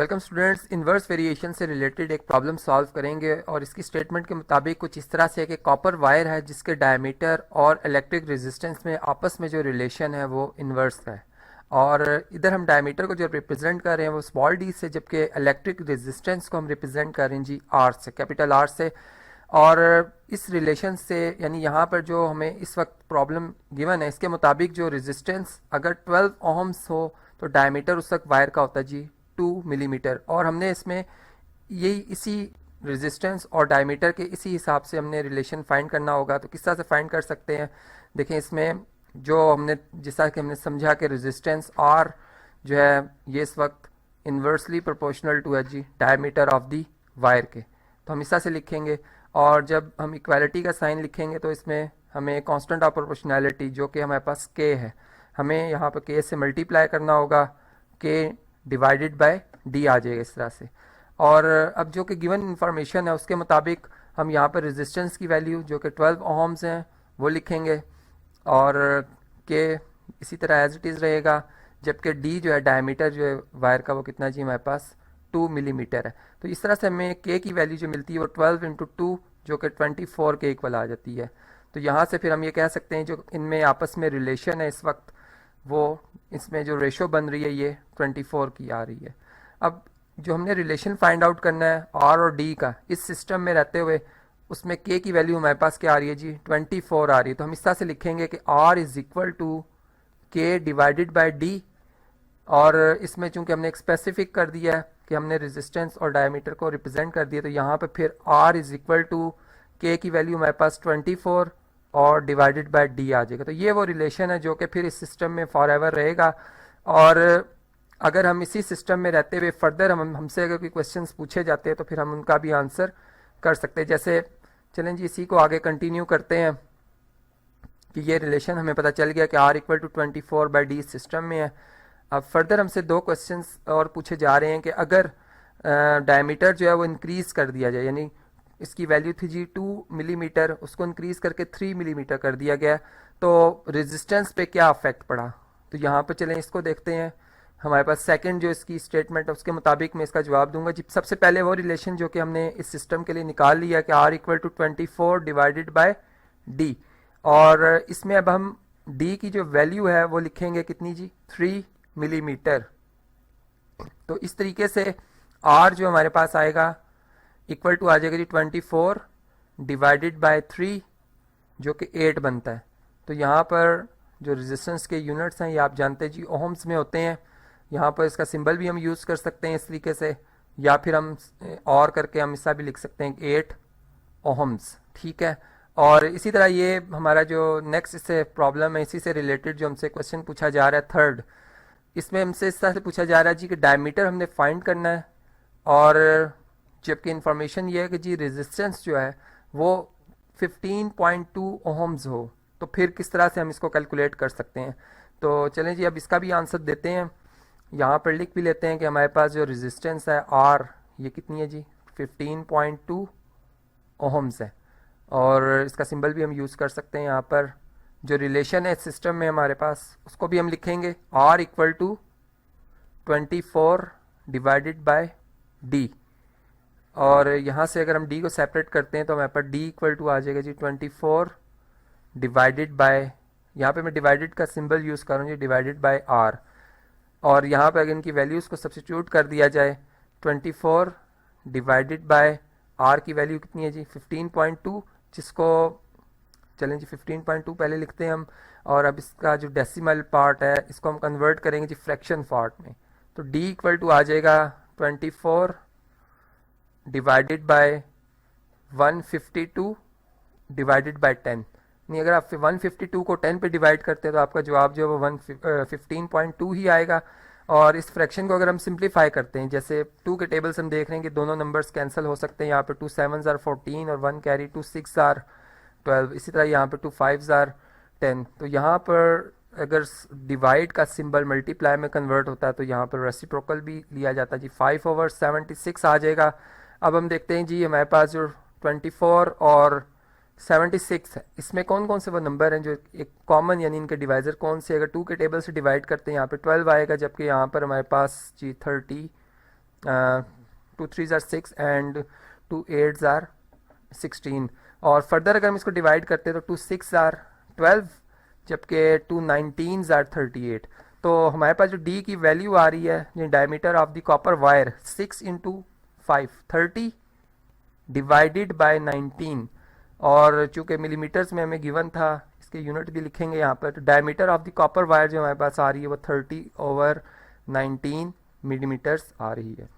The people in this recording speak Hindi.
Welcome students. इन्वर्स वेरिएशन से रिलेटेड एक प्रॉब्लम सॉल्व करेंगे और इसकी स्टेटमेंट के मुताबिक कुछ इस तरह से है कि कॉपर वायर है जिसके डायमीटर और इलेक्ट्रिक रेजिस्टेंस में आपस में जो रिलेशन है वो इन्वर्स है। और इधर हम डायमीटर को जो रिप्रेजेंट कर रहे हैं वो स्मॉल डी से, जबकि इलेक्ट्रिक रेजिस्टेंस को हम रिप्रेजेंट कर रहे हैं जी आर से, कैपिटल आर से। और इस रिलेशन से यानी यहाँ पर जो हमें इस वक्त प्रॉब्लम गिवन है इसके मुताबिक जो रेजिस्टेंस अगर 12 ओहम्स हो तो डायमीटर उस वक्त वायर का होता है जी 2 मिलीमीटर। और हमने इसमें यही इसी रेजिस्टेंस और डायमीटर के इसी हिसाब से हमने रिलेशन फाइंड करना होगा। तो किस तरह से फाइंड कर सकते हैं, देखें इसमें जो हमने जैसा कि हमने समझा कि रेजिस्टेंस आर जो है ये इस वक्त इन्वर्सली प्रोपोर्शनल टू है जी डायमीटर ऑफ दी वायर के। तो हम इस तरह से लिखेंगे और जब हम इक्वालिटी का साइन लिखेंगे तो इसमें हमें कांस्टेंट ऑफ प्रोपोर्शनैलिटी जो कि हमारे पास के है, हमें यहाँ पर के से मल्टीप्लाई करना होगा, के डिवाइडेड बाय डी आ जाएगा इस तरह से। और अब जो कि गिवन इंफॉर्मेशन है उसके मुताबिक हम यहाँ पर रेजिस्टेंस की वैल्यू जो कि 12 ओहम्स हैं वो लिखेंगे और के इसी तरह एज इट इज़ रहेगा, जबकि डी जो है डायमीटर जो है वायर का वो कितना जी हमारे पास 2 मिलीमीटर है। तो इस तरह से हमें के की वैल्यू जो मिलती है वो 12 इंटू 2 जो कि 24 के इक्वल आ जाती है। तो यहाँ से फिर हम ये कह सकते हैं जो इनमें आपस में रिलेशन है इस वक्त वो इसमें जो रेशो बन रही है ये 24 की आ रही है। अब जो हमने रिलेशन फाइंड आउट करना है आर और डी का इस सिस्टम में रहते हुए उसमें के की वैल्यू हमारे पास क्या आ रही है जी 24 आ रही है। तो हम इस तरह से लिखेंगे कि आर इज इक्वल टू के डिवाइडेड बाय डी। और इसमें चूंकि हमने एक स्पेसिफिक कर दिया है कि हमने रेजिस्टेंस और डायमीटर को रिप्रेजेंट कर दिया, तो यहाँ पे फिर R इज इक्वल टू के की वैल्यू हमारे पास 24 और डिवाइडेड बाय डी आ जाएगा। तो ये वो रिलेशन है जो कि फिर इस सिस्टम में फॉर एवर रहेगा। और अगर हम इसी सिस्टम में रहते हुए फर्दर हमसे अगर कोई क्वेश्चंस पूछे जाते हैं तो फिर हम उनका भी आंसर कर सकते हैं। जैसे चलें जी इसी को आगे कंटिन्यू करते हैं कि ये रिलेशन हमें पता चल गया कि R equal to 24 by D system में है। अब फर्दर हमसे दो क्वेश्चंस और पूछे जा रहे हैं कि अगर डायमीटर जो है वो इंक्रीज़ कर दिया जाए, यानी इसकी वैल्यू थी जी 2 मिलीमीटर, उसको इंक्रीज़ करके 3 मिलीमीटर कर दिया गया, तो रेजिस्टेंस पे क्या अफेक्ट पड़ा। तो यहाँ पर चलें इसको देखते हैं। हमारे पास सेकंड जो इसकी स्टेटमेंट है उसके मुताबिक मैं इसका जवाब दूंगा जी। सबसे पहले वो रिलेशन जो कि हमने इस सिस्टम के लिए निकाल लिया कि R equal to 24 divided by D. और इसमें अब हम डी की जो वैल्यू है वो लिखेंगे कितनी जी 3 मिलीमीटर। तो इस तरीके से R जो हमारे पास आएगा इक्वल टू आ जाएगा जी 24 डिवाइडेड बाय 3 जो कि 8 बनता है। तो यहाँ पर जो रेजिस्टेंस के यूनिट्स हैं ये आप जानते हैं जी ओहम्स में होते हैं। यहाँ पर इसका सिंबल भी हम यूज़ कर सकते हैं इस तरीके से, या फिर हम और करके हम इसका भी लिख सकते हैं 8 ओहम्स, ठीक है। और इसी तरह ये हमारा जो नेक्स्ट इससे प्रॉब्लम है इसी से रिलेटेड जो हमसे क्वेश्चन पूछा जा रहा है थर्ड, इसमें हमसे इस तरह से पूछा जा रहा है जी कि डायमीटर हमने फाइंड करना है और जबकि इंफॉर्मेशन ये है कि जी रेजिस्टेंस जो है वो 15.2 ओहम्स हो, तो फिर किस तरह से हम इसको कैलकुलेट कर सकते हैं। तो चलें जी अब इसका भी आंसर देते हैं। यहाँ पर लिख भी लेते हैं कि हमारे पास जो रेजिस्टेंस है आर ये कितनी है जी 15.2 ओहम्स है। और इसका सिंबल भी हम यूज़ कर सकते हैं। यहाँ पर जो रिलेशन है सिस्टम में हमारे पास उसको भी हम लिखेंगे R equal to 24 divided by D. और यहाँ से अगर हम D को सेपरेट करते हैं तो हमारे पास D इक्वल टू आ जाएगा जी 24 डिवाइडेड बाय, यहाँ पे मैं डिवाइडेड का सिंबल यूज़ करूँ जी डिवाइडेड बाय R। और यहाँ पे अगर इनकी वैल्यूज़ को सब्स्टिट्यूट कर दिया जाए 24 डिवाइडेड बाय R की वैल्यू कितनी है जी 15.2, जिसको चलें जी 15.2 पहले लिखते हैं हम। और अब इसका जो डेसिमल पार्ट है इसको हम कन्वर्ट करेंगे जी फ्रैक्शन पार्ट में। तो D इक्वल टू आ जाएगा 24 डिवाइडेड बाय 152 डिवाइडेड बाय 10। नहीं, अगर आप 152 को 10 पे डिवाइड करते हैं तो आपका जवाब जो है वो 15.2 ही आएगा। और इस फ्रैक्शन को अगर हम सिंप्लीफाई करते हैं, जैसे 2 के टेबल्स हम देख रहे हैं कि दोनों नंबर्स कैंसिल हो सकते हैं। यहाँ पे 2 7s आर 14 और 1 कैरी 2 6 आर 12, इसी तरह यहाँ पे 2 5s आर 10। तो यहाँ पर अगर डिवाइड का सिंबल मल्टीप्लाई में कन्वर्ट होता है तो यहाँ पर रेसिप्रोकल भी लिया जाता है जी 5/76 आ जाएगा। अब हम देखते हैं जी हमारे पास जो 24 और 76 है इसमें कौन कौन से वो नंबर हैं जो एक कॉमन यानी इनके डिवाइज़र कौन से, अगर 2 के टेबल से डिवाइड करते हैं यहाँ पे 12 आएगा, जबकि यहाँ पर हमारे पास जी two threes are 6 and two eights are 16। और फर्दर अगर हम इसको डिवाइड करते हैं तो टू सिक्स आर 12, जबकि टू नाइनटीन आर 38। तो हमारे पास जो डी की वैल्यू आ रही है diameter of the copper wire 6 into 5 30 divided by 19। और चूंकि मिलीमीटर्स में हमें गिवन था, इसके यूनिट भी लिखेंगे यहाँ पर, तो diameter of the copper wire जो हमारे पास आ रही है वो 30/19 मिलीमीटर्स आ रही है।